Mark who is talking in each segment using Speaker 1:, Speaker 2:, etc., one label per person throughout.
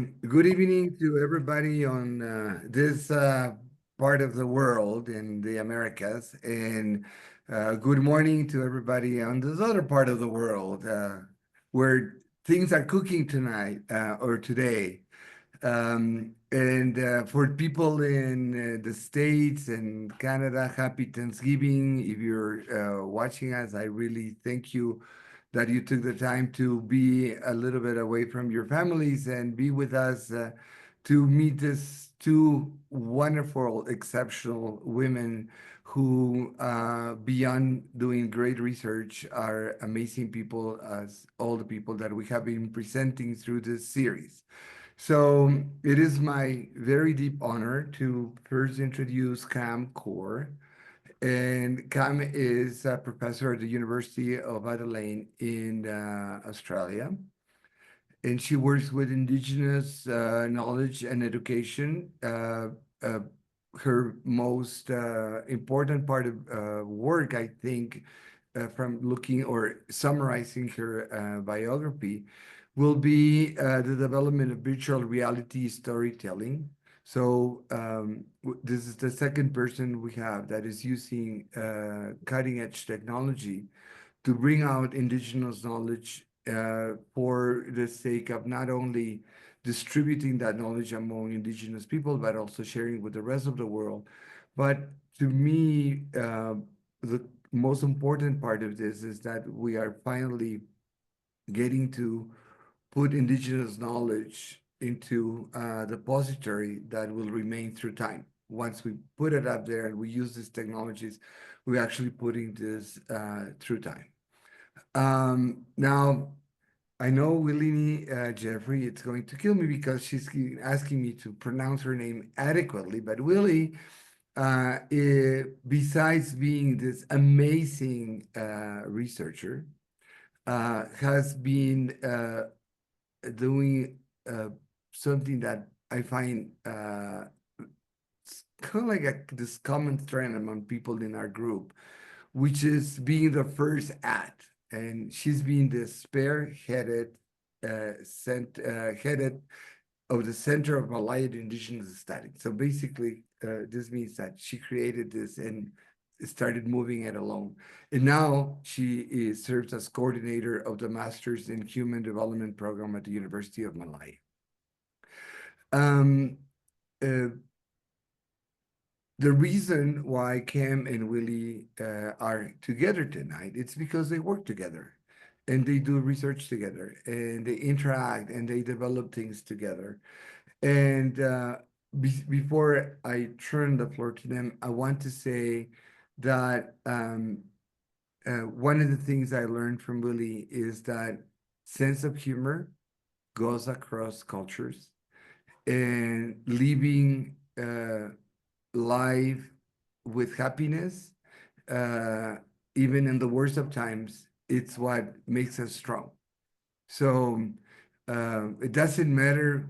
Speaker 1: Good evening to everybody on this part of the world in the Americas, and good morning to everybody on this other part of the world where things are cooking tonight or today. And for people in the States and Canada, happy Thanksgiving. If you're watching us, I really thank you that you took the time to be a little bit away from your families and be with us to meet these two wonderful, exceptional women who, beyond doing great research, are amazing people, as all the people that we have been presenting through this series. So it is my very deep honor to first introduce Kaur. And Cam is a professor at the University of Adelaide in Australia. And she works with Indigenous knowledge and education. Her most important part of work, I think, from looking or summarizing her biography, will be the development of virtual reality storytelling. So this is the second person we have that is using cutting edge technology to bring out Indigenous knowledge for the sake of not only distributing that knowledge among Indigenous people, but also sharing with the rest of the world. But to me, the most important part of this is that we are finally getting to put Indigenous knowledge into the repository that will remain through time. Once we put it up there and we use these technologies, we're actually putting this through time. Now, I know Welyne Jeffrey, it's going to kill me because she's asking me to pronounce her name adequately, but Willie, besides being this amazing researcher, has been doing something that I find kind of like this common thread among people in our group, which is being the first at. And she's been the spearheaded, headed of the Center of Malaya Indigenous Studies. So basically, this means that she created this and started moving it along. And now she serves as coordinator of the Masters in Human Development program at the University of Malaya. The reason why Cam and Willie are together tonight, it's because they work together and they do research together and they interact and they develop things together. And before I turn the floor to them, I want to say that one of the things I learned from Willie is that sense of humor goes across cultures, and living life with happiness, even in the worst of times, it's what makes us strong. So it doesn't matter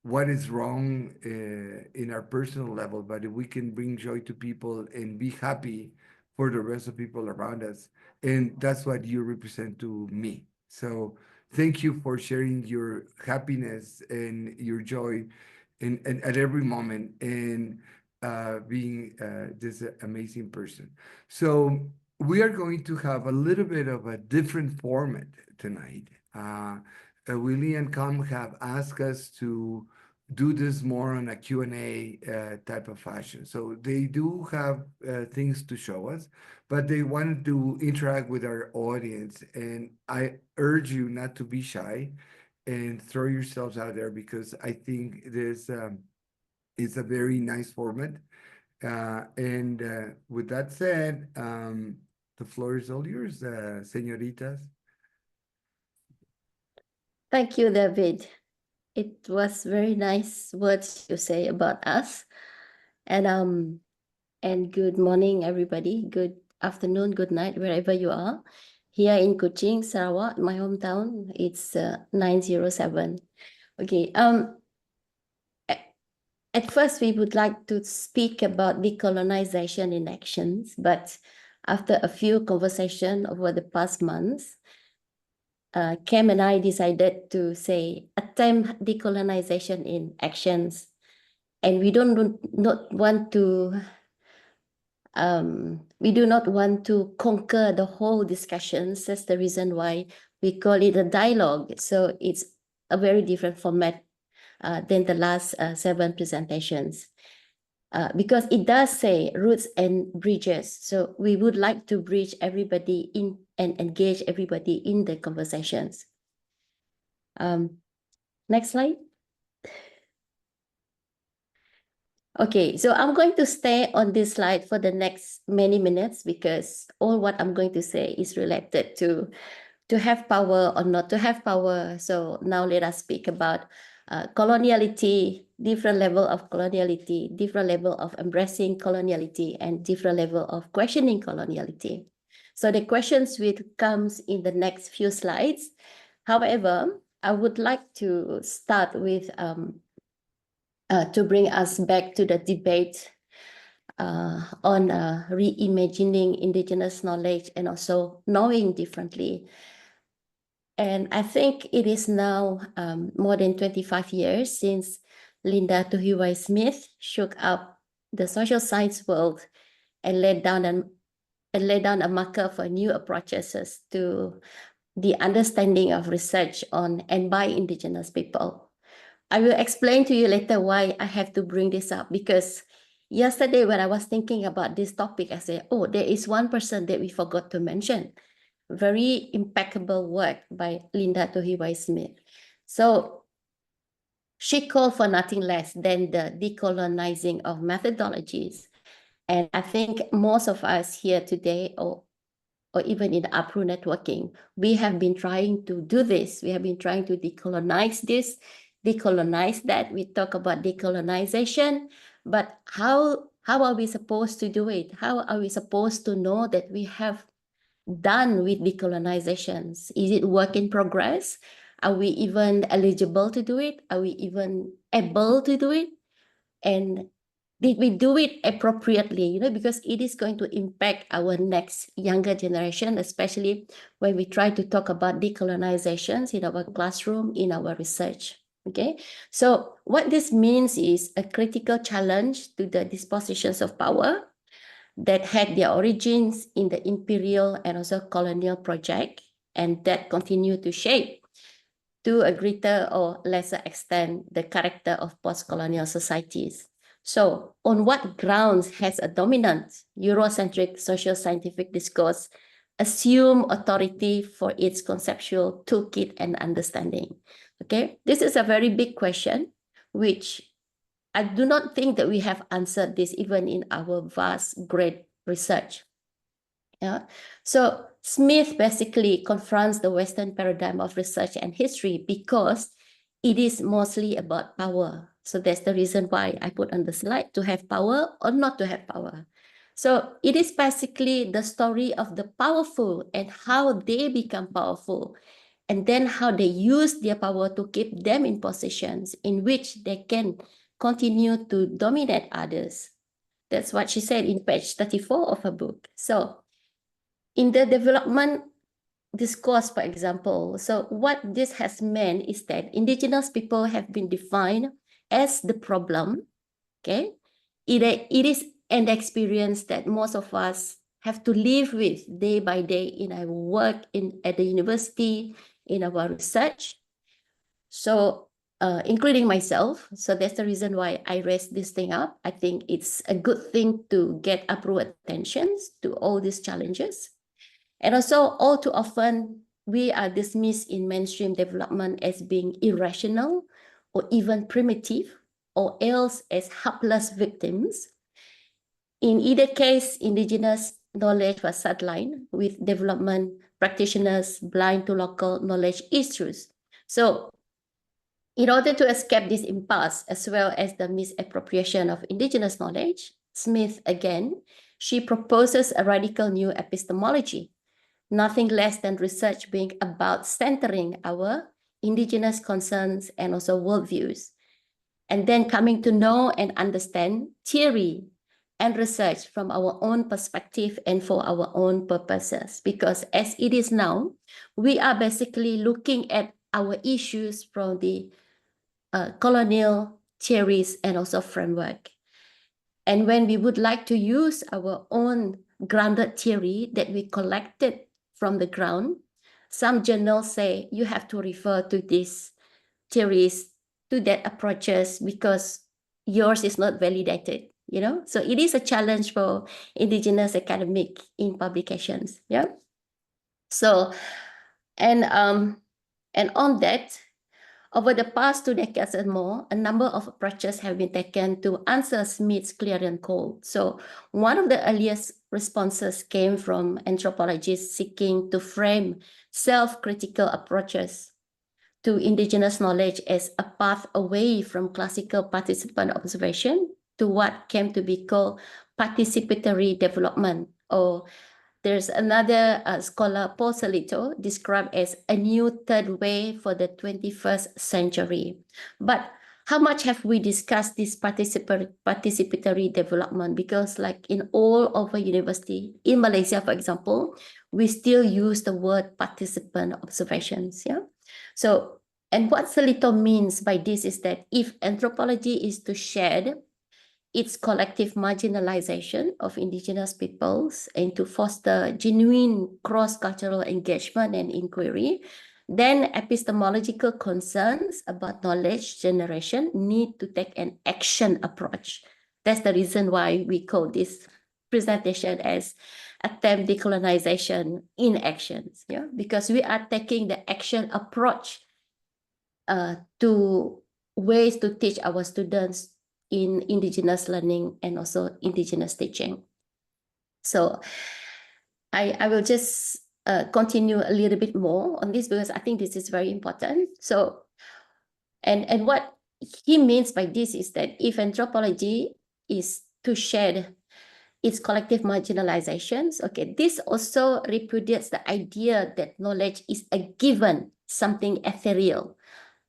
Speaker 1: what is wrong in our personal level, but if we can bring joy to people and be happy for the rest of people around us, and that's what you represent to me. So thank you for sharing your happiness and your joy and at every moment, and being this amazing person. So we are going to have a little bit of a different format tonight. Willie and Com have asked us to do this more on a Q&A type of fashion. So they do have things to show us, but they want to interact with our audience. And I urge you not to be shy and throw yourselves out there, because I think this is a very nice format. And with that said, the floor is all yours, señoritas.
Speaker 2: Thank you, David. It was very nice words you say about us. And good morning, everybody. Good afternoon, good night, wherever you are. Here in Kuching, Sarawak, my hometown, it's 9:07. Okay. At first, we would like to speak about decolonization in actions, but after a few conversations over the past months, Cam and I decided to say attempt decolonization in actions, and we do not want to conquer the whole discussions. That's the reason why we call it a dialogue. So it's a very different format than the last 7 presentations. Because it does say roots and bridges. So we would like to bridge everybody in and engage everybody in the conversations. Next slide. Okay, so I'm going to stay on this slide for the next many minutes because all what I'm going to say is related to have power or not to have power. So now let us speak about coloniality, different level of coloniality, different level of embracing coloniality, and different level of questioning coloniality. So the questions will comes in the next few slides. However, I would like to start with to bring us back to the debate on reimagining indigenous knowledge and also knowing differently. And I think it is now more than 25 years since Linda Tuhiwai Smith shook up the social science world and laid down a marker for new approaches to the understanding of research on and by indigenous people. I will explain to you later why I have to bring this up, because yesterday when I was thinking about this topic, I said, oh, there is one person that we forgot to mention. Very impeccable work by Linda Tuhiwai Smith. So she called for nothing less than the decolonizing of methodologies. And I think most of us here today, or even in the APRU networking, we have been trying to do this. We have been trying to decolonize this, decolonize that. We talk about decolonization, but how are we supposed to do it? How are we supposed to know that we have done with decolonizations? Is it work in progress? Are we even eligible to do it? Are we even able to do it? And did we do it appropriately? Because it is going to impact our next younger generation, especially when we try to talk about decolonizations in our classroom, in our research. Okay, so what this means is a critical challenge to the dispositions of power that had their origins in the imperial and also colonial project, and that continue to shape, to a greater or lesser extent, the character of post-colonial societies. So on what grounds has a dominant Eurocentric social scientific discourse assume authority for its conceptual toolkit and understanding? Okay, this is a very big question, which I do not think that we have answered this even in our vast, great research. Yeah. So Smith basically confronts the Western paradigm of research and history because it is mostly about power. So that's the reason why I put on the slide, to have power or not to have power. So it is basically the story of the powerful and how they become powerful, and then how they use their power to keep them in positions in which they can continue to dominate others. That's what she said in page 34 of her book. So in the development discourse, for example, so what this has meant is that indigenous people have been defined as the problem. Okay, it is an experience that most of us have to live with day by day in our work at the university, in our research. So including myself. So that's the reason why I raised this thing up. I think it's a good thing to get APRU attention to all these challenges. And also, all too often, we are dismissed in mainstream development as being irrational or even primitive, or else as helpless victims. In either case, indigenous knowledge was sidelined, with development practitioners blind to local knowledge issues. So in order to escape this impasse, as well as the misappropriation of indigenous knowledge, Smith, again, she proposes a radical new epistemology, nothing less than research being about centering our indigenous concerns and also worldviews, and then coming to know and understand theory and research from our own perspective and for our own purposes. Because as it is now, we are basically looking at our issues from the colonial theories and also framework. And when we would like to use our own grounded theory that we collected from the ground, some journals say you have to refer to these theories, to that approaches, because yours is not validated, you know? So it is a challenge for Indigenous academic in publications, yeah? So, and on that, over the past 2 decades and more, a number of approaches have been taken to answer Smith's clarion call. So one of the earliest responses came from anthropologists seeking to frame self-critical approaches to Indigenous knowledge as a path away from classical participant observation to what came to be called participatory development, or there's another scholar, Paul Salito, described as a new third way for the 21st century. But how much have we discussed this participatory development? Because like in all over university, in Malaysia, for example, we still use the word participant observations, yeah? So, and what Salito means by this is that if anthropology is to shed its collective marginalization of Indigenous peoples and to foster genuine cross-cultural engagement and inquiry, then epistemological concerns about knowledge generation need to take an action approach. That's the reason why we call this presentation as attempt decolonization in actions, yeah? Because we are taking the action approach to ways to teach our students in Indigenous learning and also Indigenous teaching. So I will just continue a little bit more on this because I think this is very important. So, and what he means by this is that if anthropology is to shed its collective marginalizations, okay, this also repudiates the idea that knowledge is a given, something ethereal,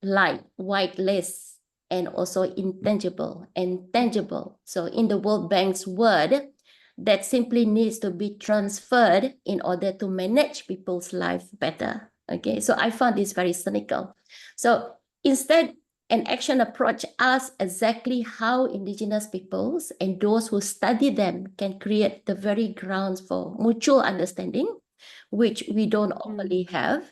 Speaker 2: light, whiteless, and also intangible and tangible. So in the World Bank's word, that simply needs to be transferred in order to manage people's life better. Okay, so I found this very cynical. So instead, an action approach asks exactly how Indigenous peoples and those who study them can create the very grounds for mutual understanding, which we don't only have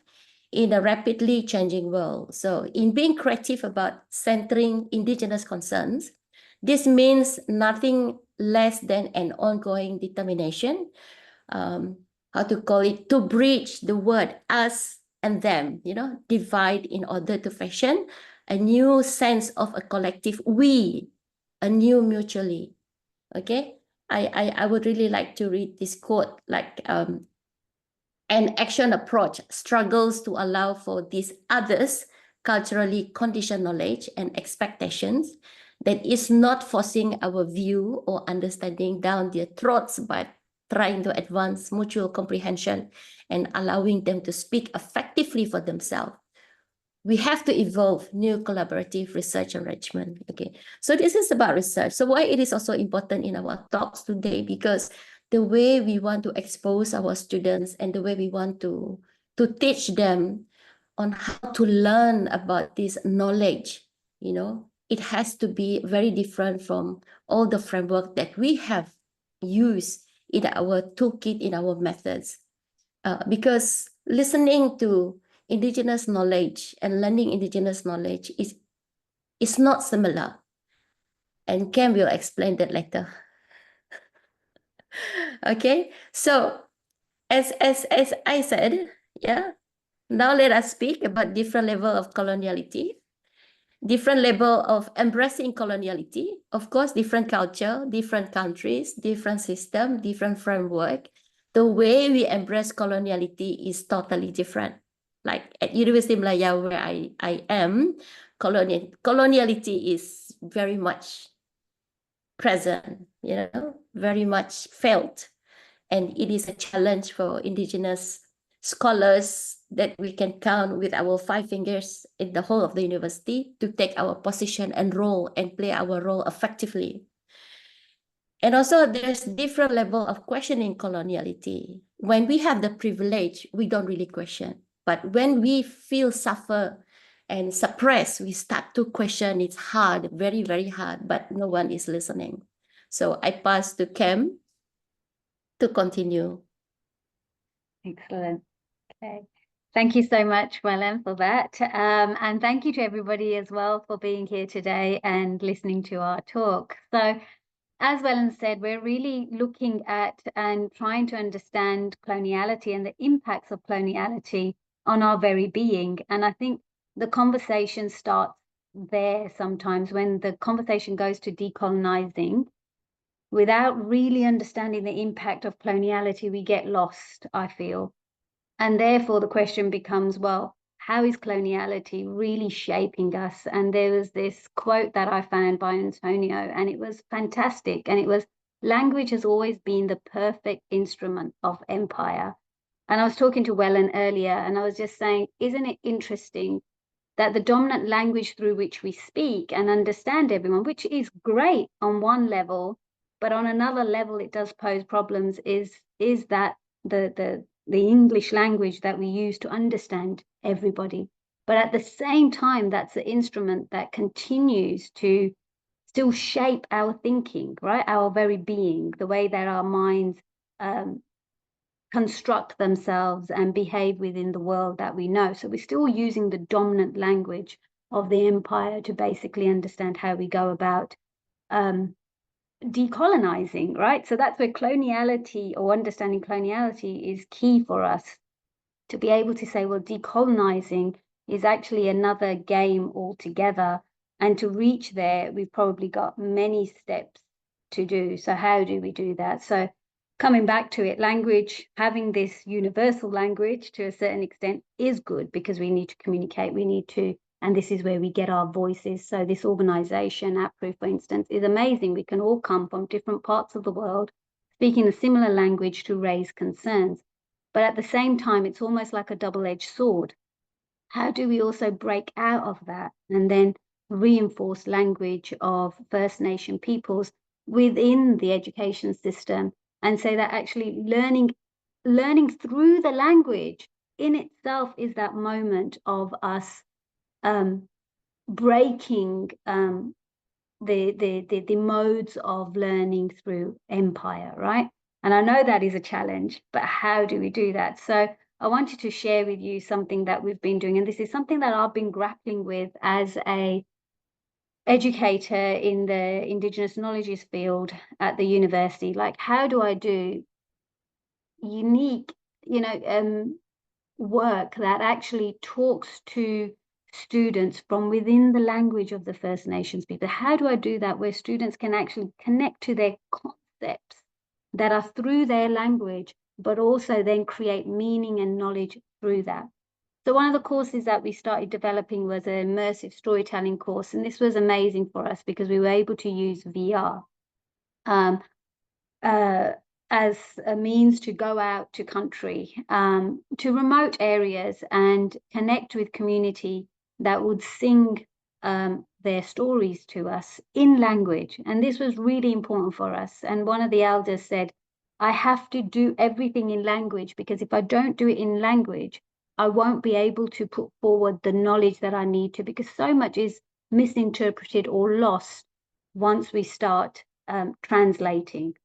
Speaker 2: in a rapidly changing world. So in being creative about centering Indigenous concerns, this means nothing less than an ongoing determination, how to call it, to bridge the word us and them, you know, divide in order to fashion a new sense of a collective we, a new mutually, okay? I would really like to read this quote, like, an action approach struggles to allow for these others culturally conditioned knowledge and expectations that is not forcing our view or understanding down their throats, but trying to advance mutual comprehension and allowing them to speak effectively for themselves. We have to evolve new collaborative research arrangement. Okay, so this is about research. So why it is also important in our talks today, because the way we want to expose our students and the way we want to teach them on how to learn about this knowledge, you know, it has to be very different from all the framework that we have used in our toolkit, in our methods. Because listening to Indigenous knowledge and learning Indigenous knowledge is not similar. And Cam will explain that later. Okay, so as I said, yeah, now let us speak about different level of coloniality, different level of embracing coloniality, of course, different culture, different countries, different system, different framework. The way we embrace coloniality is totally different. Like at Universiti Malaya, where I am, coloniality is very much present, you know, very much felt. And it is a challenge for Indigenous scholars that we can count with our 5 fingers in the whole of the university to take our position and role and play our role effectively. And also there's different level of questioning coloniality. When we have the privilege, we don't really question. But when we feel suffer and suppress, we start to question. It's hard, very, very hard, but no one is listening. So I pass to Kem to continue.
Speaker 3: Excellent. Okay. Thank you so much, Welyne, for that. And thank you to everybody as well for being here today and listening to our talk. So as Welyne said, we're really looking at and trying to understand coloniality and the impacts of coloniality on our very being. And I think the conversation starts there sometimes when the conversation goes to decolonizing. Without really understanding the impact of coloniality, we get lost, I feel. And therefore, the question becomes, well, how is coloniality really shaping us? And there was this quote that I found by Antonio, and it was fantastic. And it was, language has always been the perfect instrument of empire. And I was talking to Welyne earlier, and I was just saying, isn't it interesting that the dominant language through which we speak and understand everyone, which is great on one level, but on another level, it does pose problems, is that the English language that we use to understand everybody. But at the same time, that's the instrument that continues to still shape our thinking, right? Our very being, the way that our minds construct themselves and behave within the world that we know. So we're still using the dominant language of the empire to basically understand how we go about decolonizing, right? So that's where coloniality or understanding coloniality is key for us to be able to say, well, decolonizing is actually another game altogether. And to reach there, we've probably got many steps to do. So how do we do that? So coming back to it, language, having this universal language to a certain extent is good because we need to communicate, we need to, and this is where we get our voices. So this organization, APRU, for instance, is amazing. We can all come from different parts of the world, speaking a similar language to raise concerns. But at the same time, it's almost like a double-edged sword. How do we also break out of that and then reinforce language of First Nation peoples within the education system and say that actually learning through the language in itself is that moment of us breaking the modes of learning through empire, right? And I know that is a challenge, but how do we do that? So I wanted to share with you something that we've been doing, and this is something that I've been grappling with as a educator in the Indigenous Knowledges field at the university. Like, how do I do unique, work that actually talks to students from within the language of the First Nations people? How do I do that where students can actually connect to their concepts that are through their language, but also then create meaning and knowledge through that? So one of the courses that we started developing was an immersive storytelling course. And this was amazing for us because we were able to use VR as a means to go out to country, to remote areas and connect with community that would sing their stories to us in language. And this was really important for us. And one of the elders said, I have to do everything in language because if I don't do it in language, I won't be able to put forward the knowledge that I need to, because so much is misinterpreted or lost once we start translating.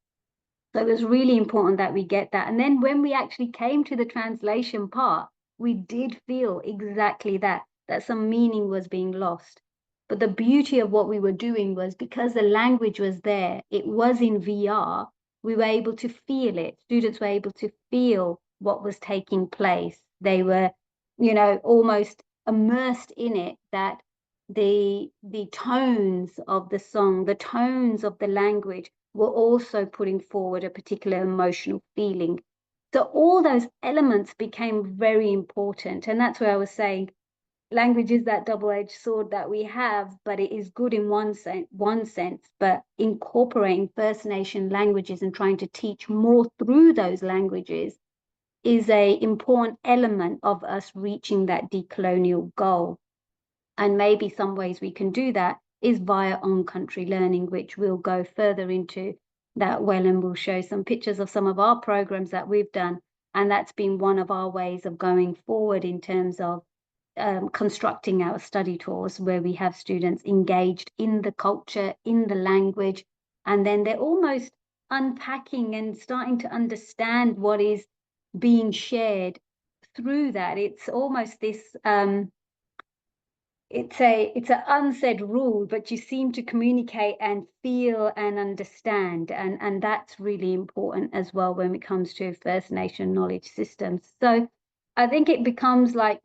Speaker 3: So it was really important that we get that. And then when we actually came to the translation part, we did feel exactly that some meaning was being lost. But the beauty of what we were doing was because the language was there, it was in VR, we were able to feel it. Students were able to feel what was taking place. They were, almost immersed in it, that the tones of the song, the tones of the language were also putting forward a particular emotional feeling. So all those elements became very important. And that's where I was saying language is that double-edged sword that we have, but it is good in one sense, but incorporating First Nation languages and trying to teach more through those languages is an important element of us reaching that decolonial goal. And maybe some ways we can do that is via on-country learning, which we'll go further into that Welyne will show some pictures of some of our programs that we've done. And that's been one of our ways of going forward in terms of constructing our study tours, where we have students engaged in the culture, in the language, and then they're almost unpacking and starting to understand what is being shared through that. It's almost this it's an unsaid rule, but you seem to communicate and feel and understand, and that's really important as well when it comes to First Nation knowledge systems. So I think it becomes like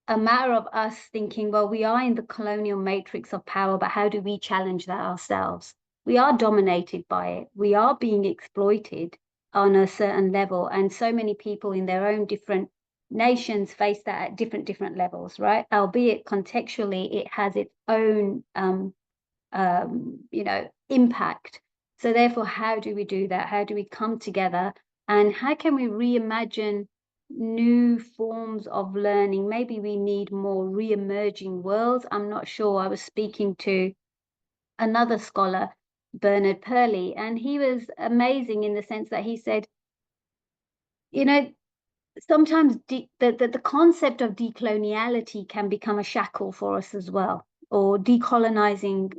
Speaker 3: a matter of us thinking, well, we are in the colonial matrix of power, but how do we challenge that ourselves? We are dominated by it. We are being exploited on a certain level, and so many people in their own different nations face that at different levels, right? Albeit contextually, it has its own, impact. So therefore, how do we do that? How do we come together? And how can we reimagine new forms of learning? Maybe we need more re-emerging worlds. I'm not sure. I was speaking to another scholar, Bernard Purley, and he was amazing in the sense that he said, sometimes the concept of decoloniality can become a shackle for us as well, or decolonizing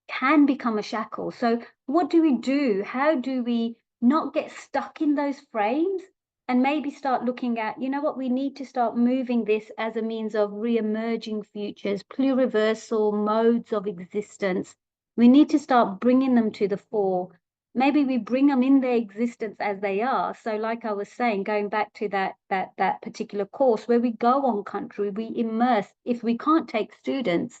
Speaker 3: can become a shackle. So what do we do? How do we not get stuck in those frames and maybe start looking at, what we need to start moving this as a means of re-emerging futures, pluriversal modes of existence. We need to start bringing them to the fore. Maybe we bring them in their existence as they are. So like I was saying, going back to that particular course where we go on country, we immerse. If we can't take students,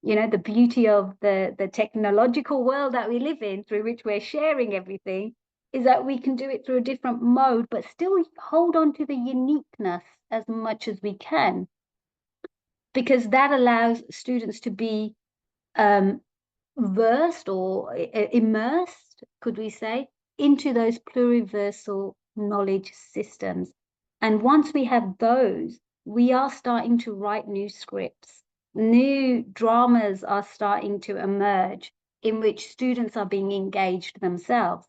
Speaker 3: the beauty of the technological world that we live in, through which we're sharing everything, is that we can do it through a different mode, but still hold on to the uniqueness as much as we can, because that allows students to be versed or immersed, could we say, into those pluriversal knowledge systems. And once we have those, we are starting to write new scripts. New dramas are starting to emerge in which students are being engaged themselves.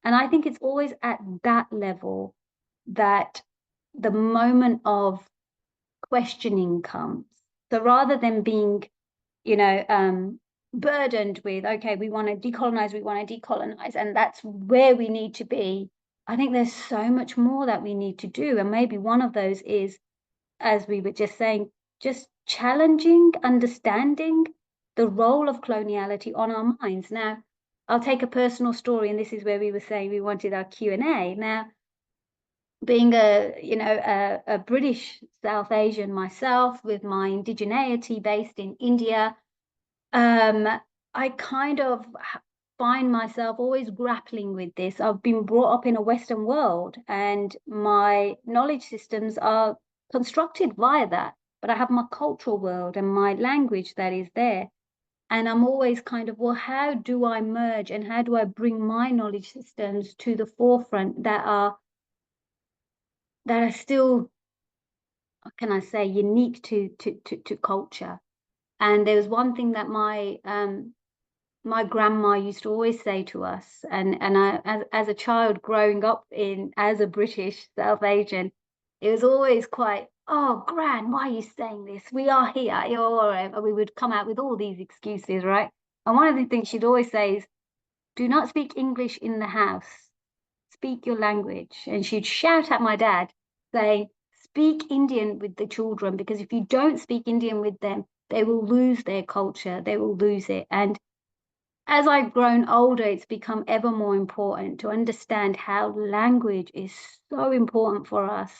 Speaker 3: And I think it's always at that level that the moment of questioning comes. So rather than being, burdened with, okay, we want to decolonize, and that's where we need to be, I think there's so much more that we need to do. And maybe one of those is, as we were just saying, just challenging, understanding the role of coloniality on our minds. Now, I'll take a personal story, and this is where we were saying we wanted our Q&A. Now, being a British South Asian myself, with my indigeneity based in India, I kind of find myself always grappling with this. I've been brought up in a Western world, and my knowledge systems are constructed via that. But I have my cultural world and my language that is there. And I'm always kind of, well, how do I merge and how do I bring my knowledge systems to the forefront that are still, what can I say, unique to culture? And there was one thing that my grandma used to always say to us, and I, as a child growing up as a British South Asian, it was always quite, oh, Gran, why are you saying this? We are here. We would come out with all these excuses, right? And one of the things she'd always say is, do not speak English in the house. Speak your language. And she'd shout at my dad saying, speak Indian with the children, because if you don't speak Indian with them, they will lose their culture. They will lose it. And as I've grown older, it's become ever more important to understand how language is so important for us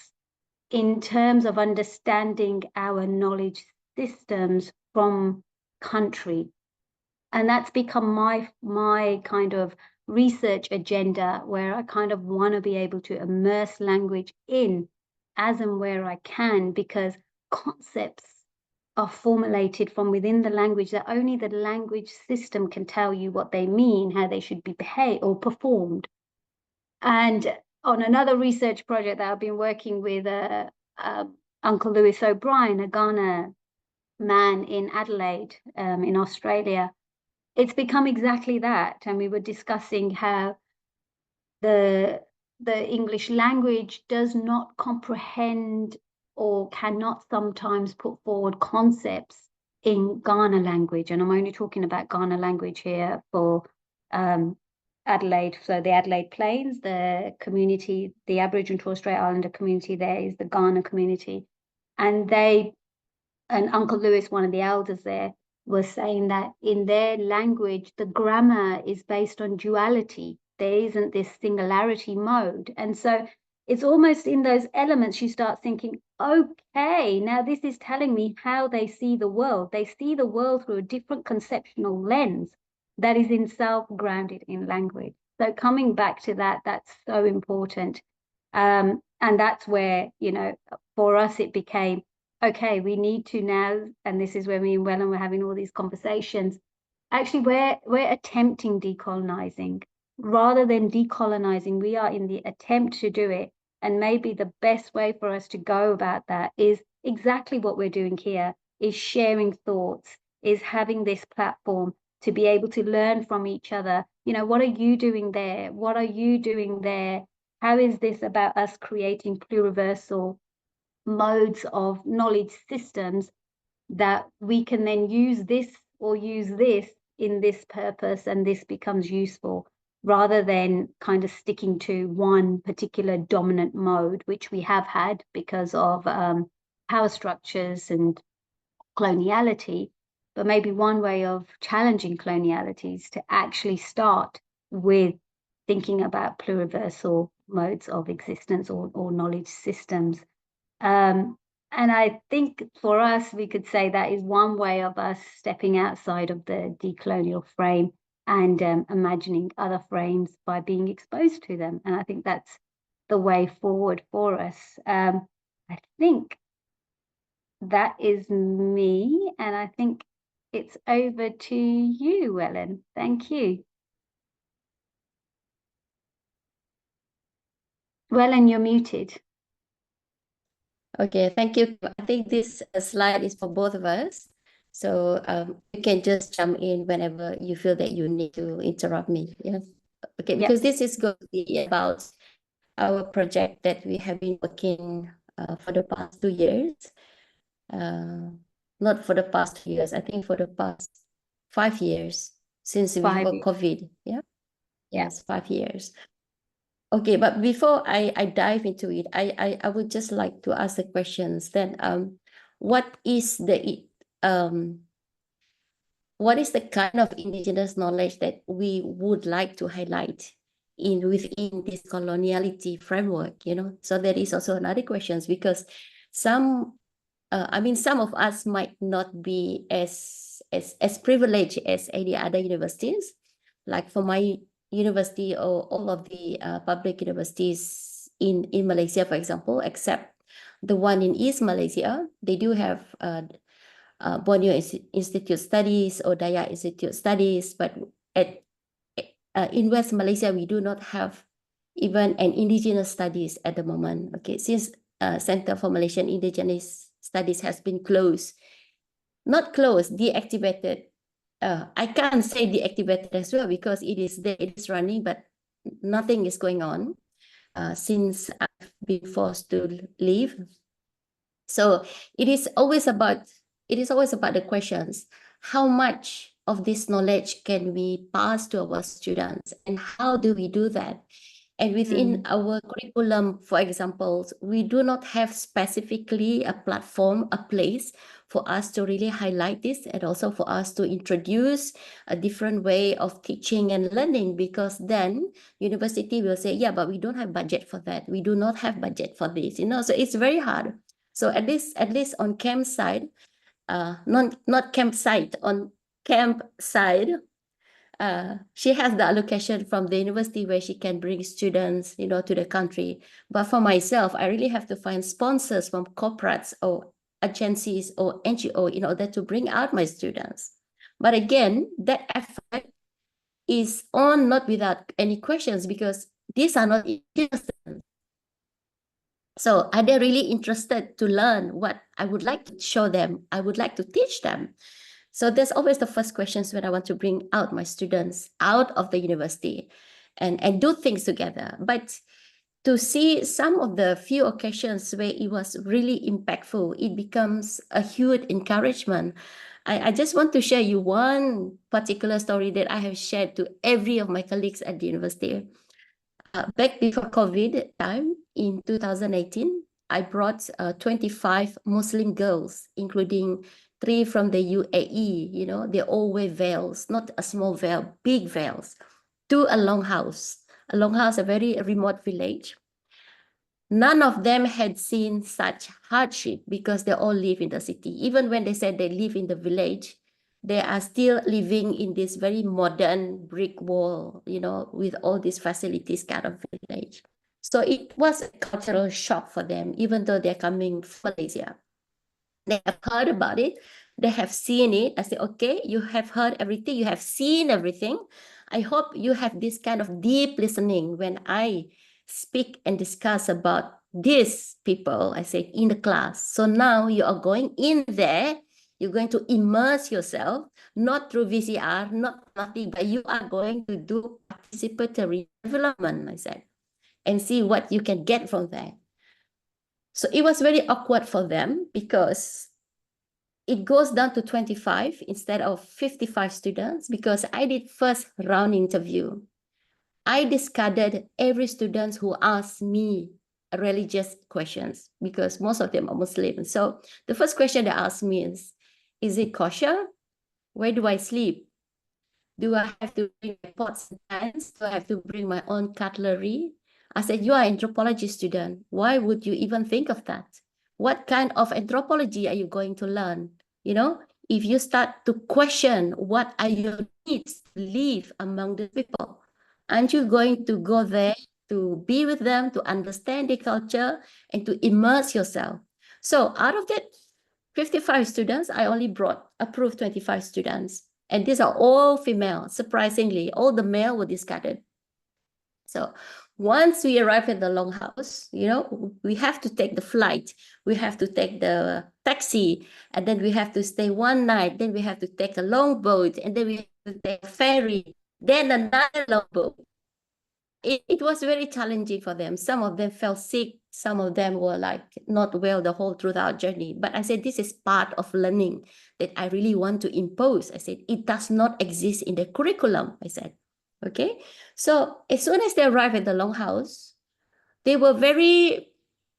Speaker 3: in terms of understanding our knowledge systems from country. And that's become my kind of research agenda, where I kind of want to be able to immerse language in as and where I can, because concepts are formulated from within the language that only the language system can tell you what they mean, how they should be behaved or performed. And on another research project that I've been working with Uncle Lewis O'Brien, a Ghana man in Adelaide, in Australia, it's become exactly that. And we were discussing how the English language does not comprehend or cannot sometimes put forward concepts in Ghana language. And I'm only talking about Ghana language here for Adelaide. So the Adelaide Plains, the community, the Aboriginal and Torres Strait Islander community there is the Ghana community. And Uncle Lewis, one of the elders there, was saying that in their language, the grammar is based on duality. There isn't this singularity mode. And so it's almost in those elements you start thinking, okay, now this is telling me how they see the world. They see the world through a different conceptual lens that is in self grounded in language. So coming back to that, that's so important. And that's where, for us, it became, okay, we need to now, and this is where me and Welyne were having all these conversations. Actually, we're attempting decolonizing. Rather than decolonizing, we are in the attempt to do it. And maybe the best way for us to go about that is exactly what we're doing here, is sharing thoughts, is having this platform to be able to learn from each other. What are you doing there? What are you doing there? How is this about us creating pluriversal modes of knowledge systems that we can then use this or use this in this purpose, and this becomes useful, rather than kind of sticking to one particular dominant mode, which we have had because of power structures and coloniality. But maybe one way of challenging coloniality is to actually start with thinking about pluriversal modes of existence or knowledge systems. And I think for us, we could say that is one way of us stepping outside of the decolonial frame and imagining other frames by being exposed to them. And I think that's the way forward for us. I think that is me, and I think it's over to you, Welyne. Thank you. Welyne, you're muted.
Speaker 2: Okay, thank you. I think this slide is for both of us. So you can just jump in whenever you feel that you need to interrupt me. Yes. Okay, because this is going to be about our project that we have been working for the past 2 years. Not for the past 2 years, I think for the past 5 years since before COVID. Yeah. Yes, 5 years. Okay, but before I dive into it, I would just like to ask the questions then. What is the kind of indigenous knowledge that we would like to highlight within this coloniality framework? So there is also another questions, because some of us might not be as privileged as any other universities. Like for my university or all of the public universities in Malaysia, for example, except the one in East Malaysia, they do have Borneo Institute Studies or Dayak Institute Studies, but in West Malaysia, we do not have even an indigenous studies at the moment. Okay, since Center for Malaysian Indigenous Studies has been closed, not closed, deactivated. I can't say deactivated as well, because it is there, it is running, but nothing is going on since I've been forced to leave. So it is always about the questions: how much of this knowledge can we pass to our students, and how do we do that? And within our curriculum, for example, we do not have specifically a platform, a place for us to really highlight this, and also for us to introduce a different way of teaching and learning, because then university will say, yeah, but we don't have budget for that. We do not have budget for this, so it's very hard. So at least on campsite, not campsite, on camp side, she has the allocation from the university where she can bring students, to the country. But for myself, I really have to find sponsors from corporates or agencies or NGO in order to bring out my students. But again, that effort is on not without any questions, because these are not indigenous. So are they really interested to learn what I would like to show them? I would like to teach them. So there's always the first questions when I want to bring out my students out of the university and do things together. But to see some of the few occasions where it was really impactful, it becomes a huge encouragement. I just want to share you one particular story that I have shared to every of my colleagues at the university. Back before COVID time in 2018, I brought 25 Muslim girls, including 3 from the UAE. You know, they all wear veils, not a small veil, big veils, to a longhouse. A longhouse, a very remote village. None of them had seen such hardship because they all live in the city. Even when they said they live in the village, they are still living in this very modern brick wall, you know, with all these facilities kind of village. So it was a cultural shock for them, even though they're coming from Malaysia. They have heard about it. They have seen it. I say, okay, you have heard everything. You have seen everything. I hope you have this kind of deep listening when I speak and discuss about these people, I said, in the class. So now you are going in there. You're going to immerse yourself, not through VCR, not nothing, but you are going to do participatory development, I said, and see what you can get from there. So it was very awkward for them because it goes down to 25 instead of 55 students because I did first round interview. I discarded every student who asked me religious questions because most of them are Muslim. So the first question they asked me is it kosher? Where do I sleep? Do I have to bring my pots and pans? Do I have to bring my own cutlery? I said, you are an anthropology student. Why would you even think of that? What kind of anthropology are you going to learn? You know, if you start to question what are your needs to live among the people, aren't you going to go there to be with them, to understand the culture and to immerse yourself? So out of that 55 students, I only brought approved 25 students. And these are all female. Surprisingly, all the male were discarded. So once we arrive at the longhouse, you know, we have to take the flight. We have to take the taxi. And then we have to stay one night. Then we have to take a long boat. And then we have to take a ferry. Then another long boat. It was very challenging for them. Some of them fell sick. Some of them were like not well the whole throughout journey. But I said, this is part of learning that I really want to impose. I said, it does not exist in the curriculum. I said, okay. So as soon as they arrived at the longhouse, they were very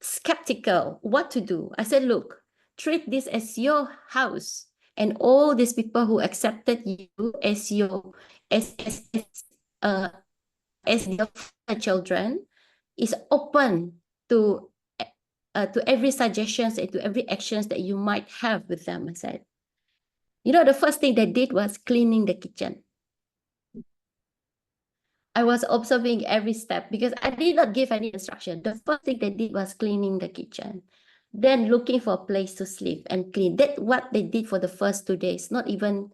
Speaker 2: skeptical what to do. I said, look, treat this as your house. And all these people who accepted you as your, as your children is open to every suggestions and to every actions that you might have with them. I said, you know, the first thing they did was cleaning the kitchen. I was observing every step because I did not give any instruction. The first thing they did was cleaning the kitchen, then looking for a place to sleep and clean. That's what they did for the first 2 days, not even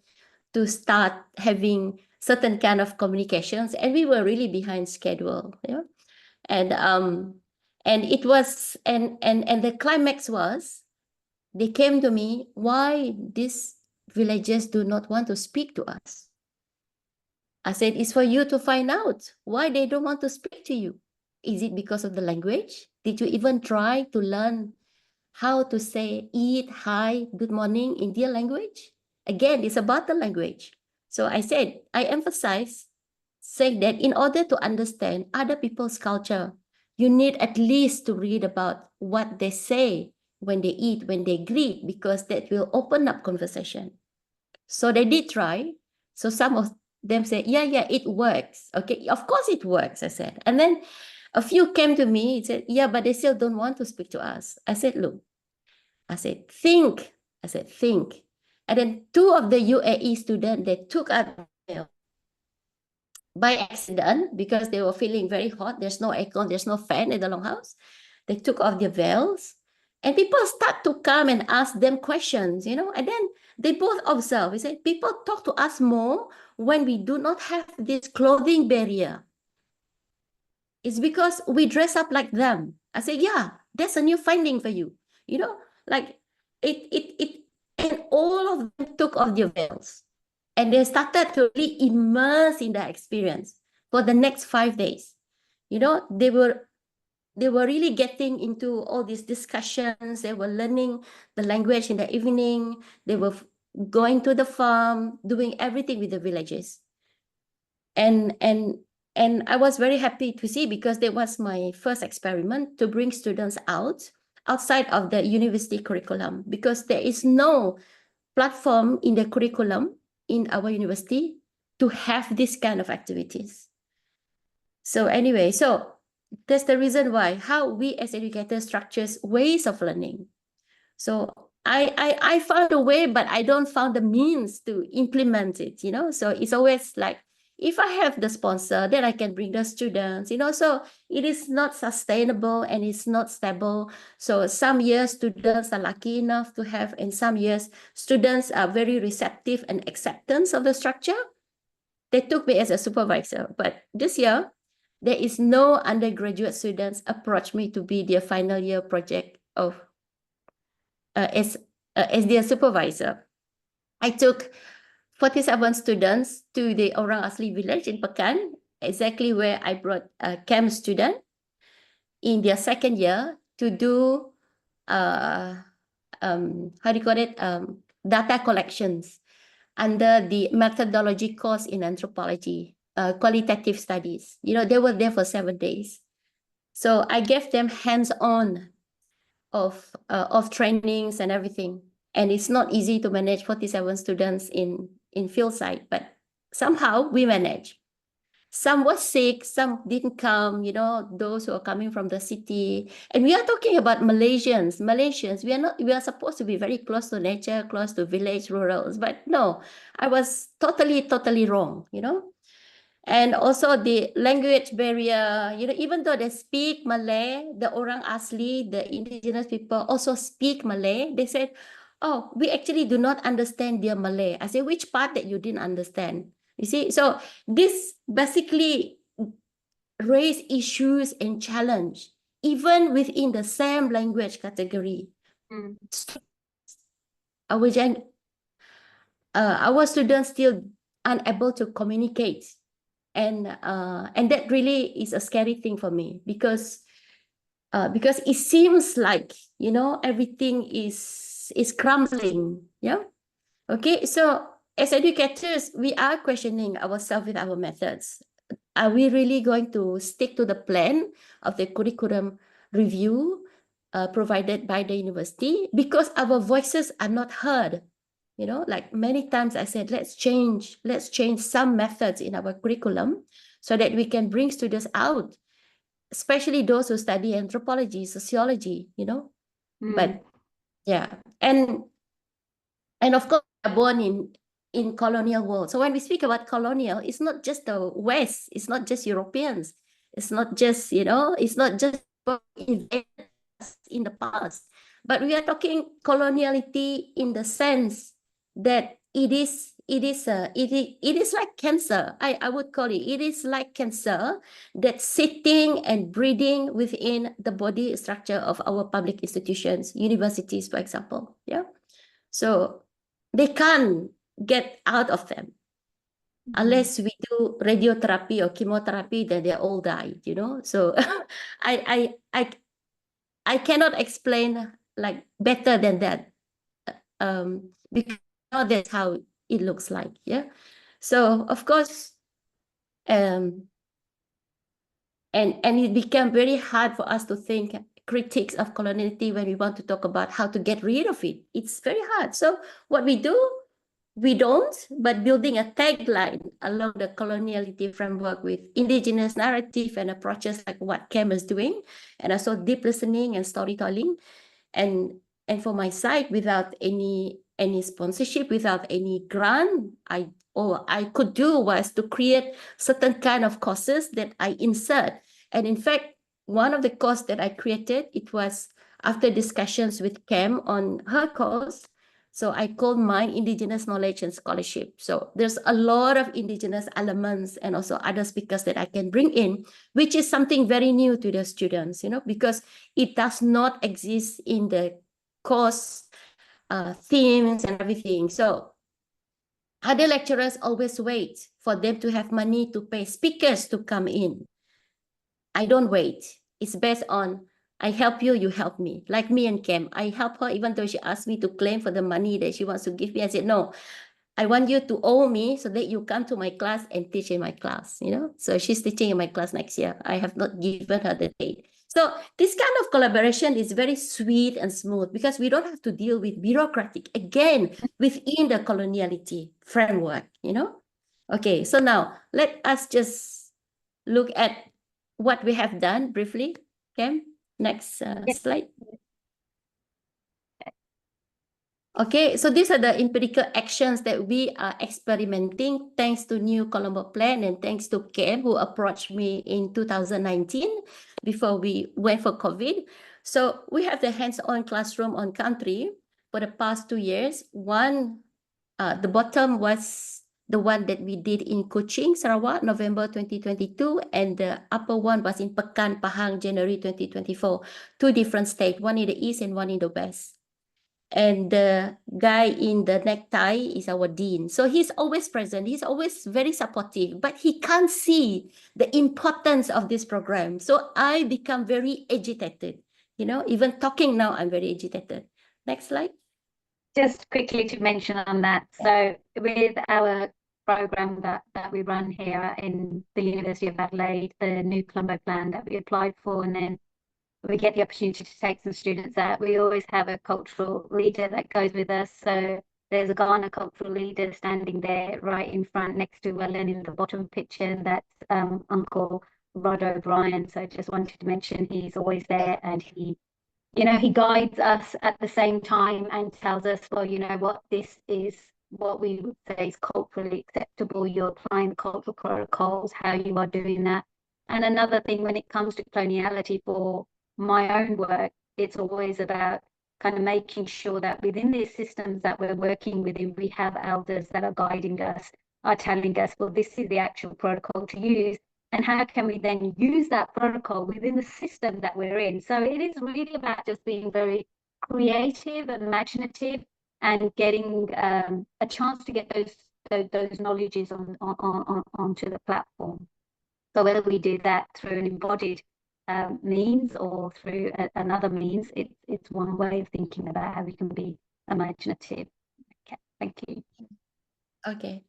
Speaker 2: to start having certain kind of communications. And we were really behind schedule, you know? And it was, and the climax was, they came to me, why these villagers do not want to speak to us? I said, it's for you to find out why they don't want to speak to you. Is it because of the language? Did you even try to learn how to say eat, hi, good morning in their language? Again, it's about the language. So I said, I emphasize saying that in order to understand other people's culture, you need at least to read about what they say when they eat, when they greet, because that will open up conversation. So they did try. So some of them said, yeah, it works. Okay, of course it works, I said. And then a few came to me and said, yeah, but they still don't want to speak to us. I said, look, I said, think. I said, think. And then 2 of the UAE students, they took out by accident because they were feeling very hot. There's no aircon, there's no fan in the longhouse. They took off their veils and people start to come and ask them questions, you know, and then they both observe. They say, people talk to us more when we do not have this clothing barrier. It's because we dress up like them. I say, yeah, that's a new finding for you. You know, like it And all of them took off their veils. And they started to really immerse in that experience for the next 5 days. You know, they were really getting into all these discussions. They were learning the language in the evening. They were going to the farm, doing everything with the villages. And I was very happy to see, because that was my first experiment to bring students outside of the university curriculum, because there is no platform in the curriculum in our university to have this kind of activities. So anyway, so that's the reason why, how we as educators structures ways of learning. So I found a way, but I don't found the means to implement it, you know. So it's always like, if I have the sponsor, then I can bring the students, you know. So it is not sustainable and it's not stable. So some years students are lucky enough to have, and some years students are very receptive and acceptance of the structure. They took me as a supervisor, but this year, there is no undergraduate students approach me to be their final year project of as their supervisor. I took 47 students to the Orang Asli village in Pekan, exactly where I brought a camp student in their second year to do how do you call it, data collections under the methodology course in anthropology, qualitative studies. You know, they were there for 7 days. So I gave them hands-on of trainings and everything. And it's not easy to manage 47 students in field site, but somehow we managed. Some were sick, some didn't come, you know, those who are coming from the city. And we are talking about Malaysians. We are supposed to be very close to nature, close to village, rurals. But no, I was totally wrong, you know. And also the language barrier, you know, even though they speak Malay, the Orang Asli, the indigenous people also speak Malay. They said, oh, we actually do not understand their Malay. I said, which part that you didn't understand? You see, so this basically raise issues and challenge, even within the same language category. Our students still unable to communicate. And that really is a scary thing for me, because it seems like, you know, everything is crumbling. Yeah. Okay. So as educators, we are questioning ourselves with our methods. Are we really going to stick to the plan of the curriculum review provided by the university? Because our voices are not heard. You know, like many times I said, let's change some methods in our curriculum so that we can bring students out, especially those who study anthropology, sociology, you know. But yeah, and of course, we are born in colonial world. So when we speak about colonial, it's not just the West, it's not just Europeans, it's not just, you know, it's not just in the past, but we are talking coloniality in the sense that it is like cancer. I would call it is like cancer that's sitting and breeding within the body structure of our public institutions, universities, for example. Yeah. So they can't get out of them unless we do radiotherapy or chemotherapy, then they all died, you know. So I cannot explain like better than that, because that's how it looks like. Yeah. So of course, and it became very hard for us to think critiques of coloniality when we want to talk about how to get rid of it. It's very hard. So what we do, we don't, but building a tagline along the coloniality framework with indigenous narrative and approaches like what Kam is doing, and also deep listening and storytelling. And for my side, without any sponsorship, without any grant, all I could do was to create certain kind of courses that I insert. And in fact, one of the courses that I created, it was after discussions with Kam on her course. So I called mine Indigenous Knowledge and Scholarship. So there's a lot of indigenous elements and also other speakers that I can bring in, which is something very new to the students, you know, because it does not exist in the course themes and everything. So other lecturers always wait for them to have money to pay speakers to come in. I don't wait. It's based on I help you, you help me. Like me and Kem, I help her even though she asked me to claim for the money that she wants to give me. I said, no, I want you to owe me so that you come to my class and teach in my class, you know? So she's teaching in my class next year. I have not given her the date. So this kind of collaboration is very sweet and smooth because we don't have to deal with bureaucratic, again, within the coloniality framework, you know? Okay, so now let us just look at what we have done briefly. Okay, next slide. Okay, so these are the empirical actions that we are experimenting thanks to New Colombo Plan and thanks to Kem, who approached me in 2019 before we went for COVID. So we have the hands-on classroom on country for the past 2 years. One, the bottom was the one that we did in Kuching, Sarawak, November 2022, and the upper one was in Pekan, Pahang, January 2024. 2 different states, one in the east and one in the west. And the guy in the necktie is our dean. So he's always present. He's always very supportive, but he can't see the importance of this program. So I become very agitated. You know, even talking now, I'm very agitated. Next slide.
Speaker 3: Just quickly to mention on that. So with our program that we run here in the University of Adelaide, the New Colombo Plan that we applied for, and then we get the opportunity to take some students out, we always have a cultural leader that goes with us. So there's a Ghana cultural leader standing there right in front next to Welyne in the bottom picture, and that's Uncle Rod O'Brien. So just wanted to mention he's always there, and he guides us at the same time and tells us, well, you know what, this is what we would say is culturally acceptable. You're applying the cultural protocols, how you are doing that. And another thing, when it comes to coloniality, for my own work, it's always about kind of making sure that within these systems that we're working within, we have elders that are guiding us, are telling us, well, this is the actual protocol to use, and how can we then use that protocol within the system that we're in. So it is really about just being very creative and imaginative and getting a chance to get those knowledges onto the platform. So whether we do that through an embodied means or through another means, it's one way of thinking about how we can be imaginative. Okay, thank you.
Speaker 2: Okay.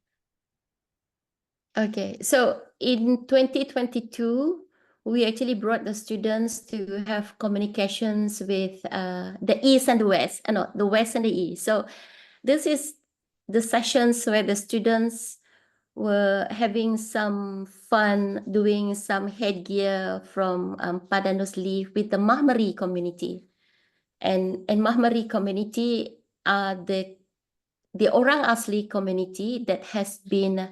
Speaker 2: Okay, so in 2022, we actually brought the students to have communications with the East and the West, no, the West and the East. So this is the sessions where the students were having some fun doing some headgear from Padanus leaf with the Mahmari community. And Mahmari community are the Orang Asli community that has been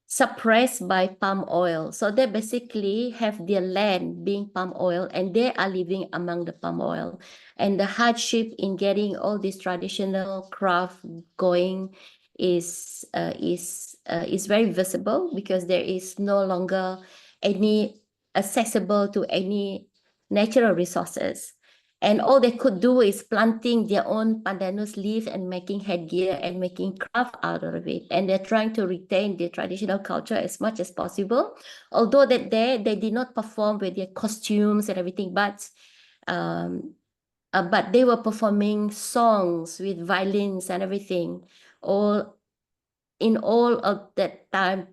Speaker 2: suppressed by palm oil. So they basically have their land being palm oil and they are living among the palm oil. And the hardship in getting all this traditional craft going is very visible because there is no longer any accessible to any natural resources. And all they could do is planting their own pandanus leaf and making headgear and making craft out of it. And they're trying to retain their traditional culture as much as possible. Although that they did not perform with their costumes and everything, but they were performing songs with violins and everything, all in all of that time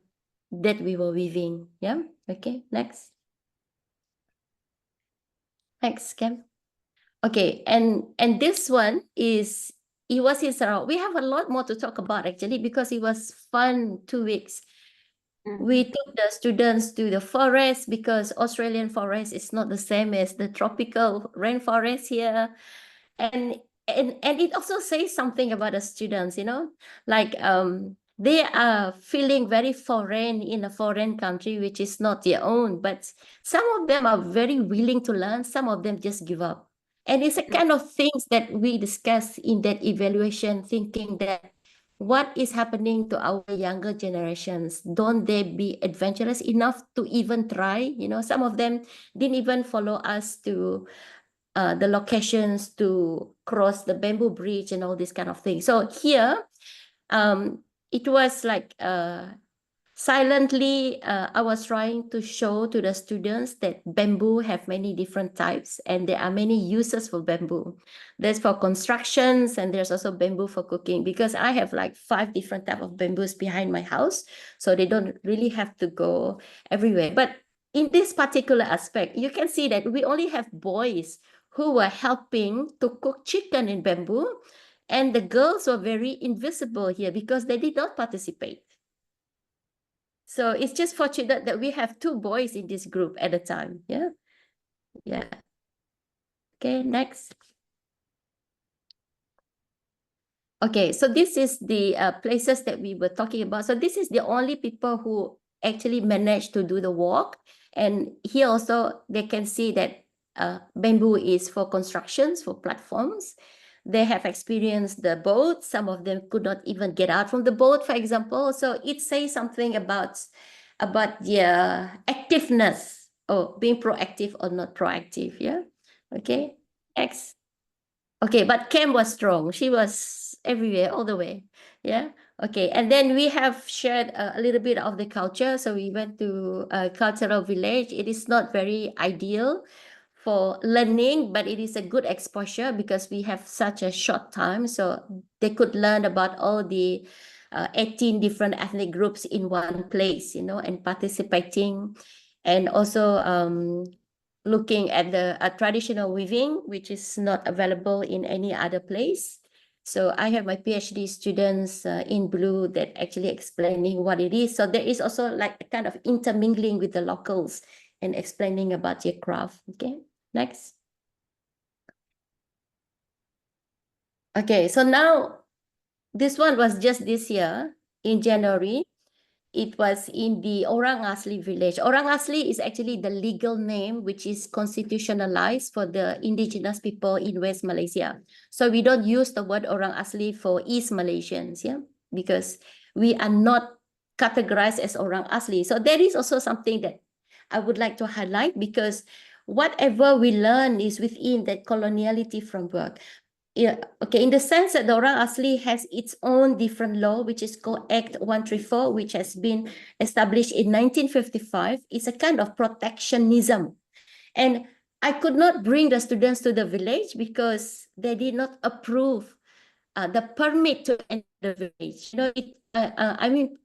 Speaker 2: that we were weaving. Yeah. Okay. Next. Next, Cam. Okay, and this one is, it was in Sarawak. We have a lot more to talk about actually because it was fun 2 weeks. We took the students to the forest because Australian forest is not the same as the tropical rainforest here. And it also says something about the students, you know, like they are feeling very foreign in a foreign country, which is not their own, but some of them are very willing to learn. Some of them just give up. And it's a kind of things that we discuss in that evaluation, thinking that what is happening to our younger generations? Don't they be adventurous enough to even try? You know, some of them didn't even follow us to the locations to cross the bamboo bridge and all this kind of thing. So here, it was like silently, I was trying to show to the students that bamboo have many different types and there are many uses for bamboo. There's for constructions and there's also bamboo for cooking, because I have like 5 different type of bamboos behind my house. So they don't really have to go everywhere. But in this particular aspect, you can see that we only have boys who were helping to cook chicken in bamboo. And the girls were very invisible here because they did not participate. So it's just fortunate that we have 2 boys in this group at a time. Yeah. Yeah. Okay, next. Okay, so this is the places that we were talking about. So this is the only people who actually managed to do the walk. And here also they can see that bamboo is for constructions, for platforms. They have experienced the boat. Some of them could not even get out from the boat, for example. So it says something about their activeness, or being proactive or not proactive. Yeah. Okay. Next. Okay, but Cam was strong. She was everywhere, all the way. Yeah. Okay. And then we have shared a little bit of the culture. So we went to a cultural village. It is not very ideal for learning, but it is a good exposure because we have such a short time. So they could learn about all the 18 different ethnic groups in one place, and participating. And also looking at the traditional weaving, which is not available in any other place. So I have my PhD students in blue that actually explaining what it is. So there is also like a kind of intermingling with the locals and explaining about your craft. Okay, next. Okay, so now this one was just this year in January. It was in the Orang Asli village. Orang Asli is actually the legal name which is constitutionalized for the indigenous people in West Malaysia. So we don't use the word Orang Asli for East Malaysians, yeah, because we are not categorized as Orang Asli. So there is also something that I would like to highlight, because whatever we learn is within that coloniality framework. Yeah, okay, in the sense that the Orang Asli has its own different law, which is called Act 134, which has been established in 1955. It's a kind of protectionism. And I could not bring the students to the village because they did not approve the permit to enter the village.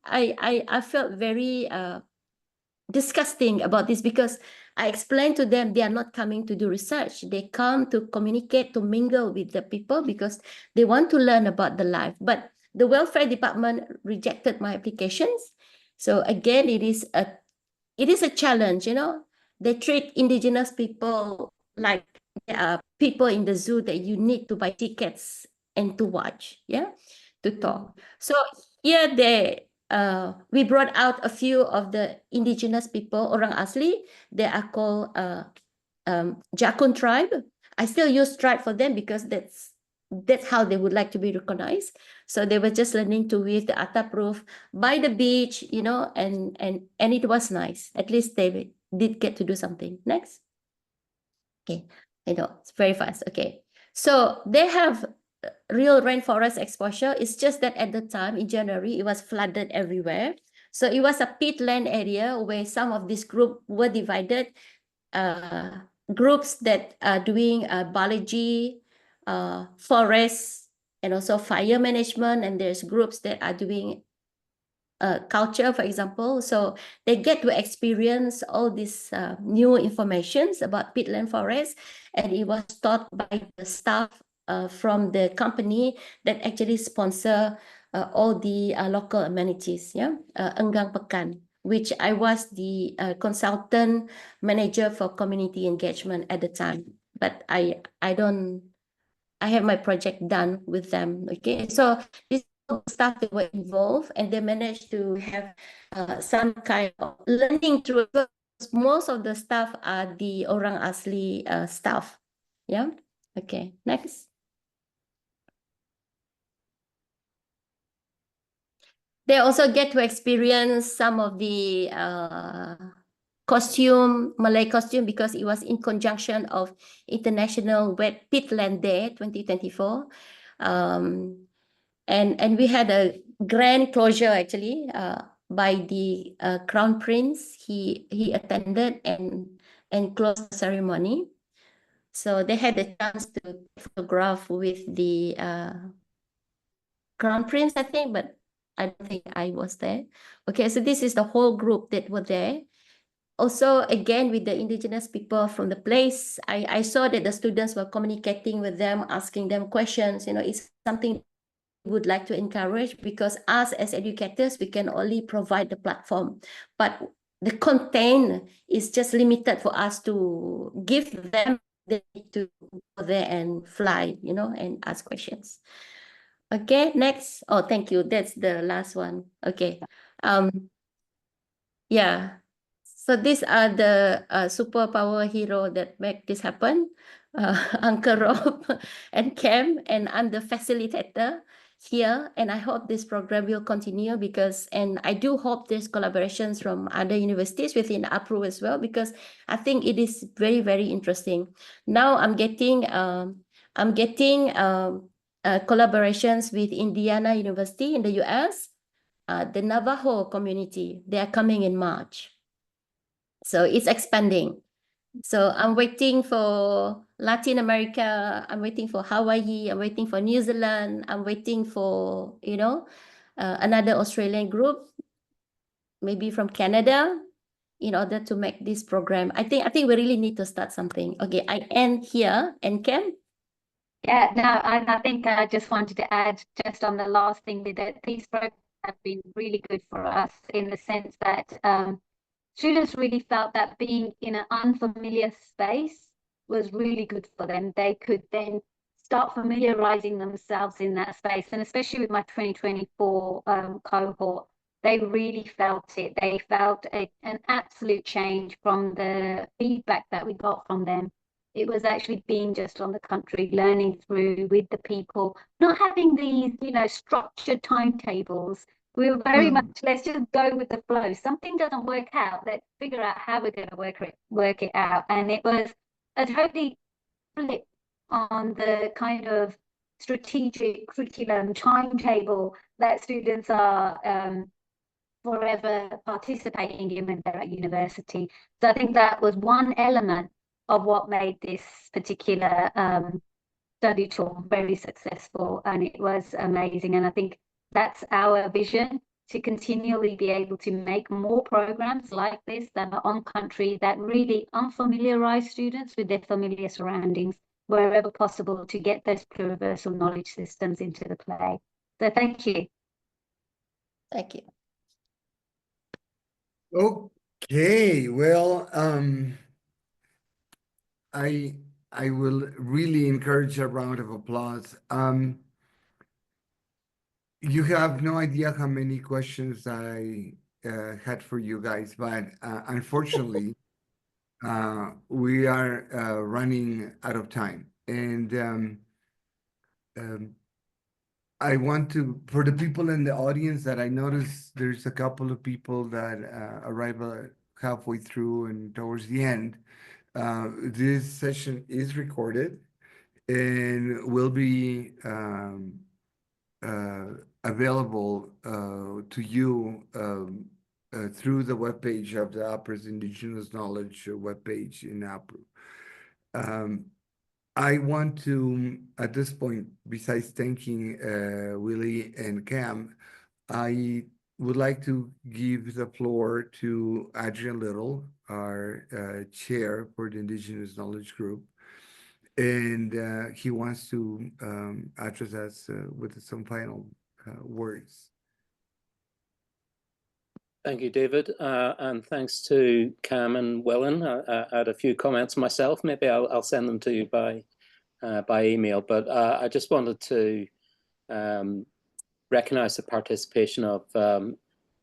Speaker 2: I felt very disgusting about this, because I explained to them they are not coming to do research. They come to communicate, to mingle with the people because they want to learn about the life. But the welfare department rejected my applications. So again, it is a challenge, They treat indigenous people like they are people in the zoo that you need to buy tickets and to watch, yeah, to talk. So here we brought out a few of the indigenous people, Orang Asli. They are called Jakun tribe. I still use tribe for them because that's how they would like to be recognized. So they were just learning to weave the APRU by the beach, and it was nice. At least they did get to do something. Next. Okay, I know it's very fast. Okay, so they have real rainforest exposure. It's just that at the time in January, it was flooded everywhere. So it was a peatland area where some of this group were divided. Groups that are doing biology, forests, and also fire management. And there's groups that are doing culture, for example. So they get to experience all these new informations about peatland forest. And it was taught by the staff from the company that actually sponsor all the local amenities, yeah, Enggang Pekan, which I was the consultant manager for community engagement at the time. But I have my project done with them. Okay, so this staff that were involved, and they managed to have some kind of learning through. Most of the staff are the Orang Asli staff. Yeah. Okay. Next. They also get to experience some of the costume, Malay costume, because it was in conjunction of International Wet Peatland Day 2024. And we had a grand closure actually by the Crown Prince. He attended and closed the ceremony. So they had a chance to photograph with the Crown Prince, I think, but I don't think I was there. Okay, so this is the whole group that were there. Also, again, with the indigenous people from the place, I saw that the students were communicating with them, asking them questions. You know, it's something we would like to encourage, because us as educators, we can only provide the platform, but the content is just limited for us to give them the need to go there and fly, you know, and ask questions. Okay, next. Oh, thank you. That's the last one. Okay. Yeah. So these are the superpower hero that make this happen. Uncle Rob and Cam, and I'm the facilitator here. And I hope this program will continue, because, and I do hope there's collaborations from other universities within APRU as well, because I think it is very, very interesting. Now I'm getting collaborations with Indiana University in the US, the Navajo community. They are coming in March. So it's expanding. So I'm waiting for Latin America. I'm waiting for Hawaii. I'm waiting for New Zealand. I'm waiting for, you know, another Australian group, maybe from Canada, in order to make this program. I think we really need to start something. Okay, I end here. And Ken?
Speaker 3: Yeah, no, I think I just wanted to add just on the last thing that these programs have been really good for us, in the sense that students really felt that being in an unfamiliar space was really good for them. They could then start familiarizing themselves in that space. And especially with my 2024 cohort, they really felt it. They felt an absolute change from the feedback that we got from them. It was actually being just on the country, learning through with the people, not having these, you know, structured timetables. We were very much, let's just go with the flow. Something doesn't work out, let's figure out how we're going to work it out. And it was a totally flip on the kind of strategic curriculum timetable that students are forever participating in when they're at university. So I think that was one element of what made this particular study tour very successful, and it was amazing. And I think that's our vision, to continually be able to make more programs like this that are on country, that really unfamiliarize students with their familiar surroundings wherever possible, to get those pluriversal knowledge systems into the play. So thank you.
Speaker 2: Thank you.
Speaker 1: Okay, well, I will really encourage a round of applause. You have no idea how many questions I had for you guys, but unfortunately, we are running out of time. And I want to, for the people in the audience, that I noticed there's a couple of people that arrive halfway through and towards the end. This session is recorded and will be available to you through the webpage of the APRU's Indigenous Knowledge webpage in APRU. I want to, at this point, besides thanking Willie and Cam, I would like to give the floor to Adrian Little, our chair for the Indigenous Knowledge Group. And he wants to address us with some final words.
Speaker 4: Thank you, David, and thanks to Cam and Welyne. I had a few comments myself. Maybe I'll send them to you by email. But I just wanted to recognise the participation of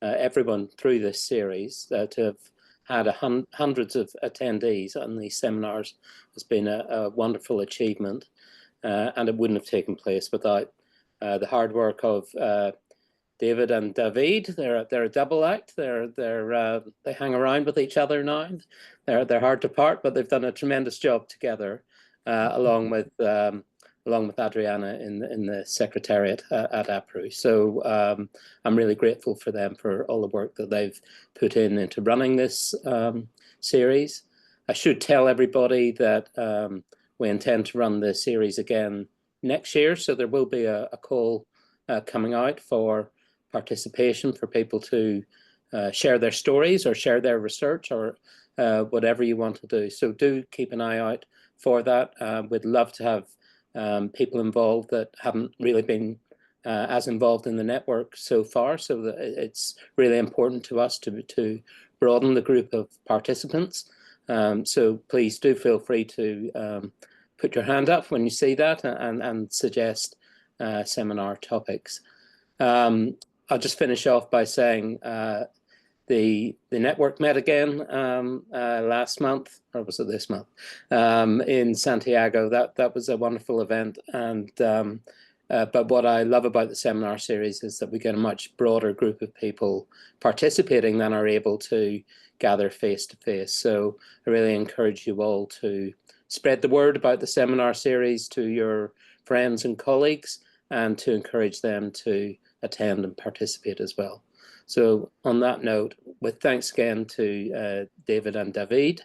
Speaker 4: everyone through this series. To have had hundreds of attendees on these seminars has been a wonderful achievement, and it wouldn't have taken place without the hard work of David and David. They're a double act. They hang around with each other now. They're hard to part, but they've done a tremendous job together, along with Adriana in the secretariat at APRU. So I'm really grateful for them for all the work that they've put into running this series. I should tell everybody that we intend to run the series again next year, so there will be a call coming out for participation for people to share their stories or share their research or whatever you want to do. So do keep an eye out for that. We'd love to have people involved that haven't really been as involved in the network so far. So that it's really important to us to broaden the group of participants. So please do feel free to put your hand up when you see that and suggest seminar topics. I'll just finish off by saying the network met again last month, or was it this month, in Santiago. That was a wonderful event, and but what I love about the seminar series is that we get a much broader group of people participating than are able to gather face to face. So I really encourage you all to spread the word about the seminar series to your friends and colleagues, and to encourage them to attend and participate as well. So on that note, with thanks again to David and David,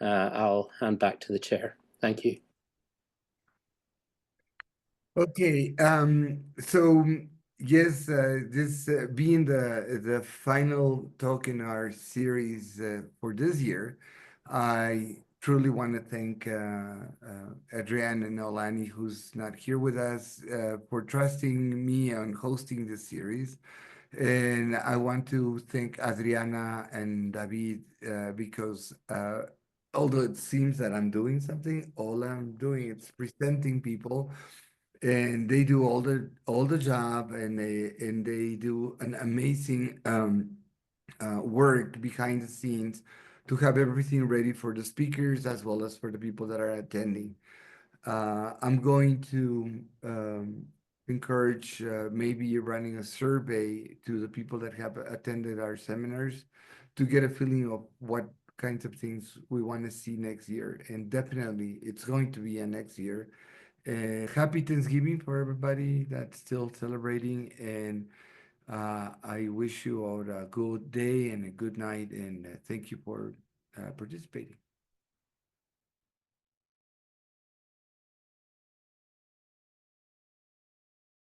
Speaker 4: I'll hand back to the chair. Thank you.
Speaker 1: Okay, so yes, this being the final talk in our series for this year, I truly want to thank Adrian and Welyne, who's not here with us, for trusting me on hosting this series. And I want to thank Adriana and David because although it seems that I'm doing something, all I'm doing is presenting people, and they do all the job, and they do an amazing work behind the scenes to have everything ready for the speakers as well as for the people that are attending. I'm going to encourage maybe running a survey to the people that have attended our seminars to get a feeling of what kinds of things we want to see next year. And definitely it's going to be a next year. And happy Thanksgiving for everybody that's still celebrating. And I wish you all a good day and a good night. And thank you for participating.